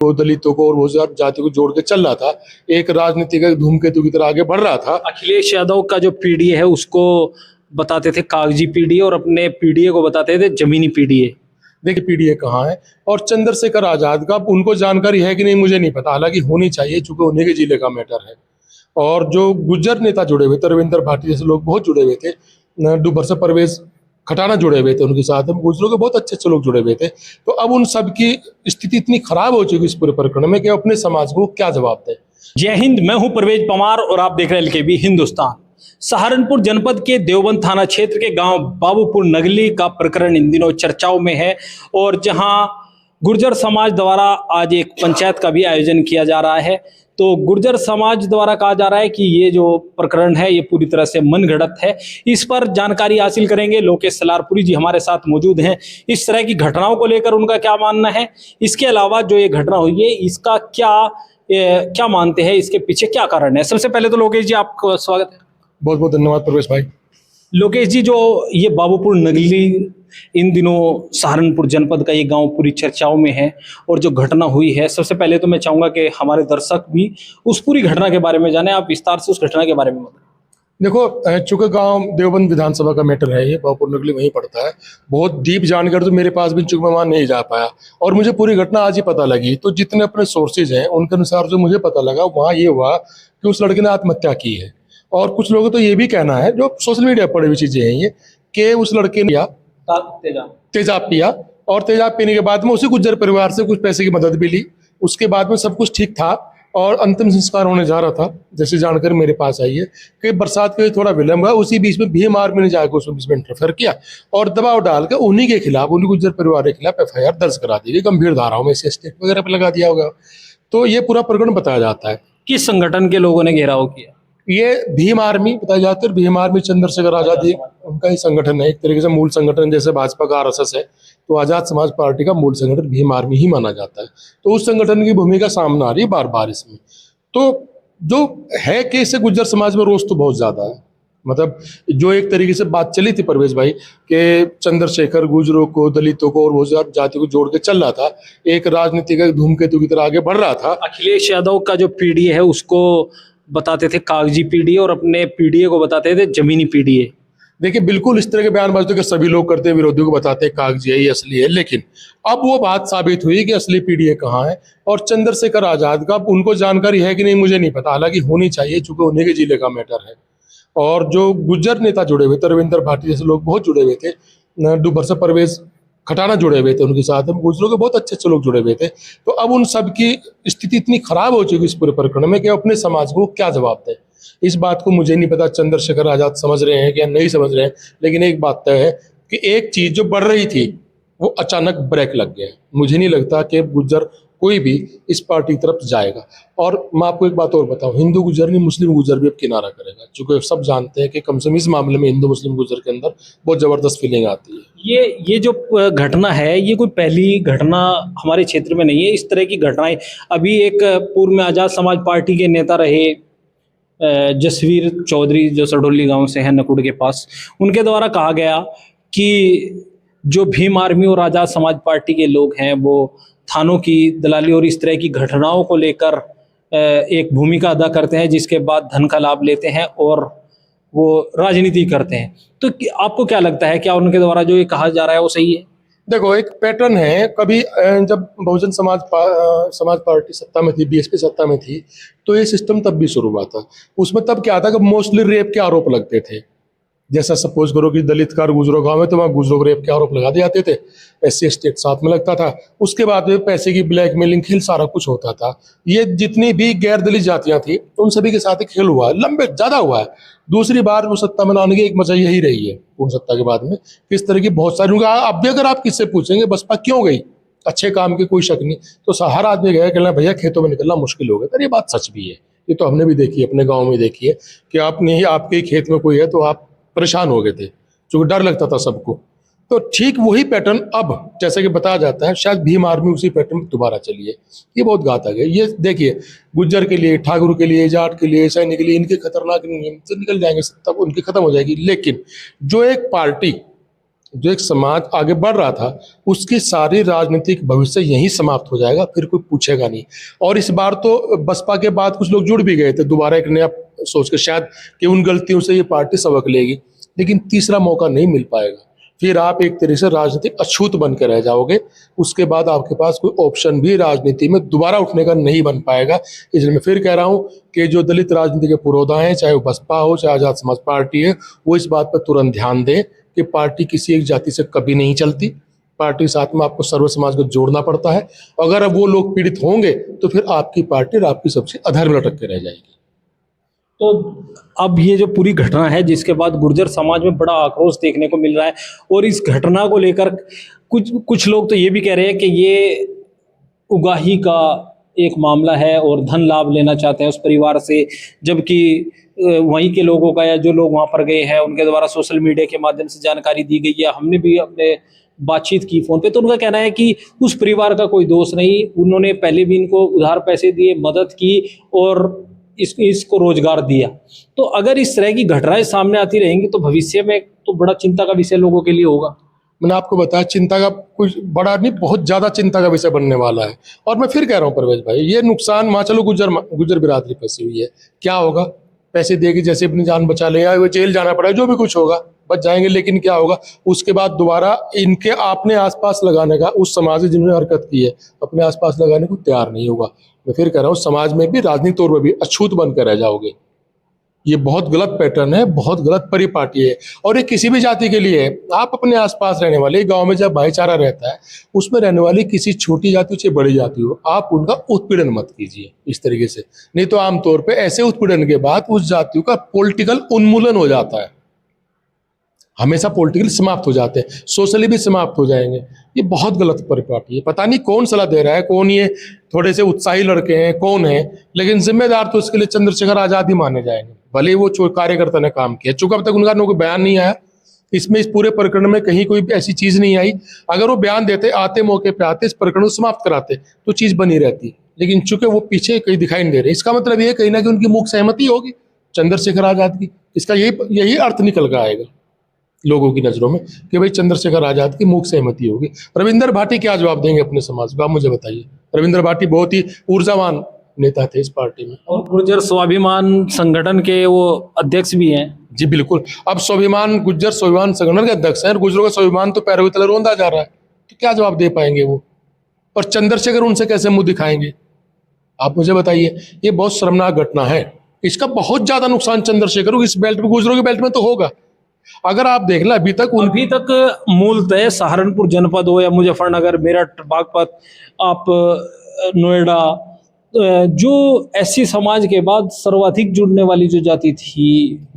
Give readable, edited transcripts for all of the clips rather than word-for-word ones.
वो दलितों को और वो जाति को जोड़ के चल रहा था, एक राजनीतिक धूमकेतु की तरह आगे बढ़ रहा था। अखिलेश यादव का जो पीडीए है उसको बताते थे कागजी पीडीए और अपने पीडीए को बताते थे जमीनी पीडीए। देखिए पीडीए कहाँ है और चंद्रशेखर आजाद का उनको जानकारी है कि नहीं मुझे नहीं पता, हालांकि होनी चाहिए चूंकि उन्हीं के जिले का मैटर है। और जो गुज्जर नेता जुड़े हुए थे, रविंद्र भाटी जैसे लोग बहुत जुड़े हुए थे, डुबर से परवेज खटाना जुड़े हुए थे उनके साथ, गुजरों के बहुत अच्छे अच्छे लोग जुड़े हुए थे। तो अब उन सब की स्थिति इतनी खराब हो चुकी इस पूरे प्रकरण में कि अपने समाज को क्या जवाब दें। जय हिंद, मैं हूं परवेज पमार और आप देख रहे हैं एलकेबी हिंदुस्तान। सहारनपुर जनपद के देवबंद थाना क्षेत्र के गांव बाबूपुर नगली का प्रकरण इन दिनों चर्चाओं में है और जहां गुर्जर समाज द्वारा आज एक पंचायत का भी आयोजन किया जा रहा है। तो गुर्जर समाज द्वारा कहा जा रहा है कि ये जो प्रकरण है ये पूरी तरह से मनगढ़ंत है। इस पर जानकारी हासिल करेंगे। लोकेश सलारपुरी जी हमारे साथ मौजूद हैं। इस तरह की घटनाओं को लेकर उनका क्या मानना है, इसके अलावा जो ये घटना हुई है इसका क्या मानते हैं, इसके पीछे क्या कारण है। सबसे पहले तो लोकेश जी आपका स्वागत है। बहुत बहुत धन्यवाद प्रवेश भाई। लोकेश जी, जो ये बाबूपुर नगली इन दिनों सहारनपुर जनपद का ये गांव पूरी चर्चाओं में है और जो घटना हुई है, सबसे पहले तो मैं चाहूंगा कि हमारे दर्शक भी उस पूरी घटना के बारे में जाने। आप विस्तार से उस घटना के बारे में बताएं। देखो चूंकि गांव देवबंद विधानसभा का मैटर है, ये बाबूपुर नगली वहीं पड़ता है। बहुत डीप जानकारी तो मेरे पास भी, चूंकि मैं वहां नहीं जा पाया और मुझे पूरी घटना आज ही पता लगी। तो जितने अपने सोर्सेज हैं उनके अनुसार जो मुझे पता लगा वहाँ ये हुआ कि उस लड़के ने आत्महत्या की है। और कुछ लोगों तो ये भी कहना है, जो सोशल मीडिया पर पड़ी हुई चीजें हैं ये, कि उस लड़के ने तेजाब पिया और तेजाब पीने के बाद में उसी गुज्जर परिवार से कुछ पैसे की मदद भी ली। उसके बाद में सब कुछ ठीक था और अंतिम संस्कार होने जा रहा था। जैसे जानकारी मेरे पास आई है कि बरसात के थोड़ा विलम्ब हुआ, उसी बीच में भीम आर्मी ने जाकर उसमें बीच में इंटरफेयर किया और दबाव डाल के उन्हीं के खिलाफ, उन्हीं गुज्जर परिवार के खिलाफ एफआईआर दर्ज करा दी गई, गंभीर धाराओं में से स्टेट वगैरह पर लगा दिया होगा। तो ये पूरा प्रकरण बताया जाता है। किस संगठन के लोगों ने घेराव किया? ये भीम आर्मी बताया जाता है। भीम आर्मी चंद्रशेखर आजाद उनका ही संगठन है, एक तरीके से मूल संगठन। जैसे भाजपा का आरएसएस है, तो आजाद समाज पार्टी का मूल संगठन भीम आर्मी ही माना जाता है। तो उस संगठन की भूमिका सामने आ रही है बार बार इसमें। तो जो है कि इससे गुज्जर समाज में रोष तो बहुत ज्यादा है। मतलब जो एक तरीके से बात चली थी परवेज भाई कि चंद्रशेखर गुजरों को, दलितों को और वो जाति को जोड़ के चल रहा था, एक राजनीतिक धूमकेतु की तरह आगे बढ़ रहा था। अखिलेश यादव का जो पीडीए है उसको बताते थे कागजी पीडीए और अपने पीडीए को बताते थे जमीनी पीडीए। देखिए बिल्कुल इस तरह के बयानबाजी तो सभी लोग करते हैं, विरोधियों को बताते हैं कागजी है, ये असली है। लेकिन अब वो बात साबित हुई कि असली पीडीए कहाँ है और चंद्रशेखर आजाद का उनको जानकारी है कि नहीं मुझे नहीं पता, हालांकि होनी चाहिए चूंकि उन्हीं के जिले का मैटर है। और जो गुज्जर नेता जुड़े हुए थे, रविंद्र भाटी जैसे लोग बहुत जुड़े हुए थे, डुबर से परवेज खटाना जुड़े हुए थे उनके साथ, गुजरों के बहुत अच्छे अच्छे लोग जुड़े हुए थे। तो अब उन सब की स्थिति इतनी खराब हो चुकी इस पूरे प्रकरण में कि अपने समाज को क्या जवाब दें। इस बात को मुझे नहीं पता चंद्रशेखर आजाद समझ रहे हैं कि या नहीं समझ रहे हैं, लेकिन एक बात तय है कि एक चीज जो बढ़ रही थी वो अचानक ब्रेक लग गया। मुझे नहीं लगता कि गुज्जर कोई भी इस पार्टी की तरफ जाएगा। और मैं आपको एक बात और बताऊं, हिंदू गुज्जर नहीं मुस्लिम गुज्जर भी अब किनारा करेगा, क्योंकि सब जानते हैं कि कम से कम इस मामले में हिंदू मुस्लिम गुज्जर के अंदर बहुत जबरदस्त फीलिंग आती है। ये जो घटना है ये कोई पहली घटना हमारे क्षेत्र में नहीं है। इस तरह की घटनाएं अभी एक पूर्व में आजाद समाज पार्टी के नेता रहे जसवीर चौधरी, जो सडोली गांव से है नकुड़ के पास, उनके द्वारा कहा गया कि जो भीम आर्मी और आजाद समाज पार्टी के लोग हैं वो थानों की दलाली और इस तरह की घटनाओं को लेकर एक भूमिका अदा करते हैं, जिसके बाद धन का लाभ लेते हैं और वो राजनीति करते हैं। तो आपको क्या लगता है, क्या उनके द्वारा जो ये कहा जा रहा है वो सही है? देखो एक पैटर्न है, कभी जब बहुजन समाज पार्टी सत्ता में थी, बीएसपी सत्ता में थी, तो ये सिस्टम तब भी शुरू हुआ था। उसमें तब क्या था कि मोस्टली रेप के आरोप लगते थे। जैसा सपोज करो कि दलित का गुजरों गांव में, तो वहाँ गुजरों रेप के आरोप लगा दिए जाते थे, SC ST साथ में लगता था। उसके बाद में पैसे की ब्लैकमेलिंग खेल सारा कुछ होता था। ये जितनी भी गैर दलित जातियां थी उन सभी के साथ खेल हुआ है, लंबे ज्यादा हुआ है। दूसरी बार वो सत्ता में आने की एक वजह यही रही है पूर्ण सत्ता के बाद में, किस तरह की बहुत सारी। अब भी अगर आप किससे पूछेंगे बसपा क्यों गई, अच्छे काम की कोई शक नहीं, तो हर आदमी गया कहना भैया खेतों में निकलना मुश्किल हो गया। तो ये बात सच भी है, ये तो हमने भी देखी है, अपने गाँव में देखी है कि आपने ही आपके ही खेत में कोई है तो आप परेशान हो गए थे, क्योंकि डर लगता था सबको। तो ठीक वही पैटर्न अब जैसे कि बताया जाता है, शायद भीम आर्मी उसी पैटर्न में दोबारा चली है। ये बहुत घातक है। ये देखिए गुज्जर के लिए, ठाकुर के लिए, जाट के लिए, सैनिक के लिए इनके खतरनाक नहीं है, तो निकल जाएंगे, तब उनकी खत्म हो जाएगी। लेकिन जो एक पार्टी जो एक समाज आगे बढ़ रहा था उसकी सारी राजनीतिक भविष्य यहीं समाप्त हो जाएगा, फिर कोई पूछेगा नहीं। और इस बार तो बसपा के बाद कुछ लोग जुड़ भी गए थे दोबारा एक नया सोच के, शायद कि उन गलतियों से ये पार्टी सबक लेगी, लेकिन तीसरा मौका नहीं मिल पाएगा। फिर आप एक तरीके से राजनीतिक अछूत बन के रह जाओगे, उसके बाद आपके पास कोई ऑप्शन भी राजनीति में दोबारा उठने का नहीं बन पाएगा। इसलिए मैं फिर कह रहा हूँ कि जो दलित राजनीति के पुरोधा हैं, चाहे वो बसपा हो चाहे आजाद समाज पार्टी है, वो इस बात पर तुरंत ध्यान दें कि पार्टी किसी एक जाति से कभी नहीं चलती। पार्टी के साथ में आपको सर्व समाज को जोड़ना पड़ता है। अगर अब वो लोग पीड़ित होंगे तो फिर आपकी पार्टी और आपकी सबसे अधर्म लटक के रह जाएगी। तो अब ये जो पूरी घटना है जिसके बाद गुर्जर समाज में बड़ा आक्रोश देखने को मिल रहा है, और इस घटना को लेकर कुछ लोग तो ये भी कह रहे हैं कि ये उगाही का एक मामला है और धन लाभ लेना चाहते हैं उस परिवार से, जबकि वहीं के लोगों का या जो लोग वहां पर गए हैं उनके द्वारा सोशल मीडिया के माध्यम से जानकारी दी गई है। हमने भी अपने बातचीत की फोन पे, तो उनका कहना है कि उस परिवार का कोई दोष नहीं, उन्होंने पहले भी इनको उधार पैसे दिए, मदद की और इसको रोजगार दिया। तो अगर इस तरह की घटनाएं सामने आती रहेंगी तो भविष्य में तो बड़ा चिंता का विषय लोगों के लिए होगा। मैंने आपको बताया चिंता का कुछ बड़ा नहीं, बहुत ज्यादा चिंता का विषय बनने वाला है। और मैं फिर कह रहा हूँ परवेज भाई, ये नुकसान मान चलो गुजर बिरादरी फंसी हुई है, क्या होगा? पैसे देगी जैसे अपनी जान बचा ले, या वो जेल जाना पड़ा, जो भी कुछ होगा बच जाएंगे, लेकिन क्या होगा उसके बाद दोबारा इनके अपने आसपास लगाने का, उस समाज से जिन्होंने हरकत की है अपने आसपास लगाने को तैयार नहीं होगा। मैं फिर कह रहा हूँ समाज में भी राजनीतिक तौर पर भी अछूत बनकर रह जाओगे। ये बहुत गलत पैटर्न है, बहुत गलत परिपाटी है। और ये किसी भी जाति के लिए है। आप अपने आसपास रहने वाले गांव में जब भाईचारा रहता है, उसमें रहने वाली किसी छोटी जाति चाहे बड़ी जाति हो, आप उनका उत्पीड़न मत कीजिए इस तरीके से। नहीं तो आमतौर पे ऐसे उत्पीड़न के बाद उस जातियों का पॉलिटिकल उन्मूलन हो जाता है, हमेशा पॉलिटिकल समाप्त हो जाते हैं, सोशली भी समाप्त हो जाएंगे। ये बहुत गलत परिपाटी है। पता नहीं कौन सलाह दे रहा है, कौन ये थोड़े से उत्साही लड़के हैं, कौन है, लेकिन जिम्मेदार तो इसके लिए चंद्रशेखर आजाद ही माने जाएंगे, भले वो कार्यकर्ता ने काम किया। चूंकि अब तक उनका कोई बयान नहीं आया, इसमें इस पूरे प्रकरण में कहीं कोई ऐसी चीज नहीं आई। अगर वो बयान देते, आते मौके पे आते, इस प्रकरण को समाप्त कराते तो चीज बनी रहती, लेकिन चूंकि वो पीछे कहीं दिखाई नहीं दे रहे, इसका मतलब ये कहीं ना कहीं उनकी मुख सहमति होगी चंद्रशेखर आजाद की। इसका यही अर्थ निकल कर आएगा लोगों की नजरों में कि भाई चंद्रशेखर आजाद की मुख सहमति होगी। रविंद्र भाटी क्या जवाब देंगे अपने समाज को, आप मुझे बताइए। रविंद्र भाटी बहुत ही ऊर्जावान नेता थे इस पार्टी में, और गुर्जर स्वाभिमान संगठन के वो अध्यक्ष भी हैं। जी बिल्कुल। अब गुर्जर स्वाभिमान संगठन के अध्यक्ष हैं, गुर्जरों का स्वाभिमान तो पैरों के तले रोंदा जा रहा है, तो क्या जवाब दे पाएंगे वो? और चंद्रशेखर उनसे कैसे मुंह दिखाएंगे, आप मुझे बताइए। ये बहुत शर्मनाक घटना है। इसका बहुत ज्यादा नुकसान चंद्रशेखर को इस बेल्ट में, गुर्जरों के बेल्ट में तो होगा। अगर आप देख लें अभी तक मूलतः सहारनपुर जनपद हो या मुजफ्फरनगर, मेरठ, बागपत, आप नोएडा, जो एससी समाज के बाद सर्वाधिक जुड़ने वाली जो जाति थी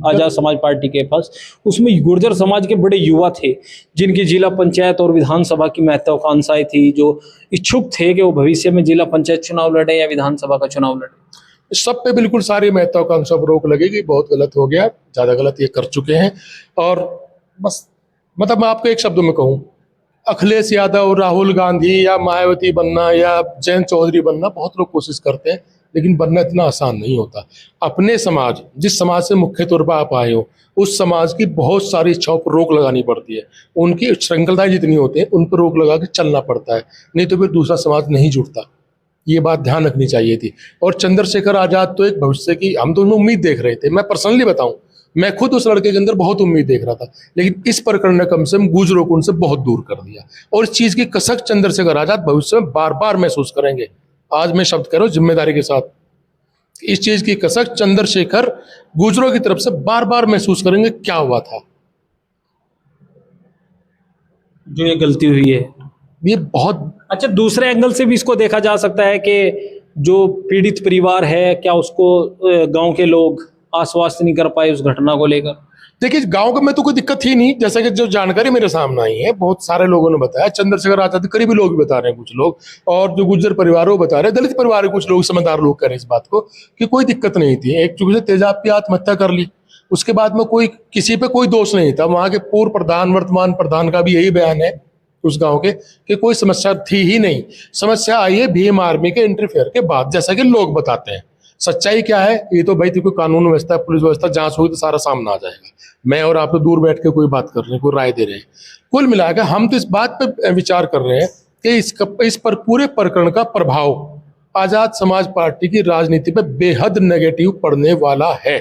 आजाद समाज पार्टी के पास, उसमें गुर्जर समाज के बड़े युवा थे जिनकी जिला पंचायत और विधानसभा की महत्वाकांक्षाएं थी, जो इच्छुक थे कि वो भविष्य में जिला पंचायत चुनाव लड़े या विधानसभा का चुनाव लड़े। सब पे बिल्कुल सारी महत्वाकांक्षा पर रोक लगेगी। बहुत गलत हो गया, ज्यादा गलत ये कर चुके हैं। और बस मतलब मैं आपको एक शब्द में कहूँ, अखिलेश यादव, राहुल गांधी या मायावती बनना या जयंत चौधरी बनना बहुत लोग कोशिश करते हैं, लेकिन बनना इतना आसान नहीं होता। अपने समाज, जिस समाज से मुख्य तौर पर आप आए हो, उस समाज की बहुत सारी इच्छाओं पर रोक लगानी पड़ती है। उनकी श्रृंखलाएं जितनी होती हैं उन पर रोक लगा के चलना पड़ता है, नहीं तो फिर दूसरा समाज नहीं जुड़ता। ये बात ध्यान रखनी चाहिए थी। और चंद्रशेखर आजाद तो एक भविष्य की हम दोनों उम्मीद देख रहे थे। मैं पर्सनली बताऊं, मैं खुद उस लड़के के अंदर बहुत उम्मीद देख रहा था, लेकिन इस प्रकरण ने कम से कम गुजरों को उनसे बहुत दूर कर दिया। और इस चीज की कसक चंद्रशेखर आजाद भविष्य में बार बार महसूस करेंगे। आज मैं शब्द कह रहा हूं जिम्मेदारी के साथ, इस चीज की कसक चंद्रशेखर गुजरों की तरफ से बार बार महसूस करेंगे क्या हुआ था, जो ये गलती हुई है। ये बहुत अच्छा, दूसरे एंगल से भी इसको देखा जा सकता है कि जो पीड़ित परिवार है, क्या उसको गांव के लोग आश्वस्त नहीं कर पाए उस घटना को लेकर? देखिए, गांव में तो कोई दिक्कत ही नहीं। जैसा कि जो जानकारी मेरे सामने आई है, बहुत सारे लोगों ने बताया, चंद्रशेखर आजाद करीबी लोग भी बता रहे हैं कुछ लोग, और जो गुर्जर परिवार वो बता रहे हैं, दलित परिवार के कुछ लोग, समझदार लोग कह रहे हैं इस बात को कि कोई दिक्कत नहीं थी। एक चूंकि तेजाब की आत्महत्या कर ली, उसके बाद में कोई किसी पे कोई दोष नहीं था। वहां के पूर्व प्रधान, वर्तमान प्रधान का भी यही बयान है उस गांव के कि कोई समस्या थी ही नहीं। समस्या आई है भीम आर्मी के इंटरफेयर के बाद, जैसा कि लोग बताते हैं। सच्चाई क्या है, ये तो भाई देखो कानून व्यवस्था, पुलिस व्यवस्था, जांच होगी तो सारा सामने आ जाएगा। मैं और आप तो दूर बैठ के कोई बात कर रहे हैं, कोई राय दे रहे हैं। कुल मिलाकर हम तो इस बात पर विचार कर रहे हैं कि इस पर पूरे प्रकरण का प्रभाव आजाद समाज पार्टी की राजनीति पर बेहद नेगेटिव पड़ने वाला है।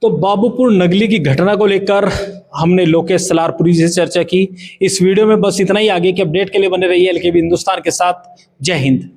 तो बाबूपुर नगली की घटना को लेकर हमने लोकेश सलारपुरी से चर्चा की। इस वीडियो में बस इतना ही। आगे के अपडेट के लिए बने रहिए एलकेबी हिंदुस्तान के साथ। जय हिंद।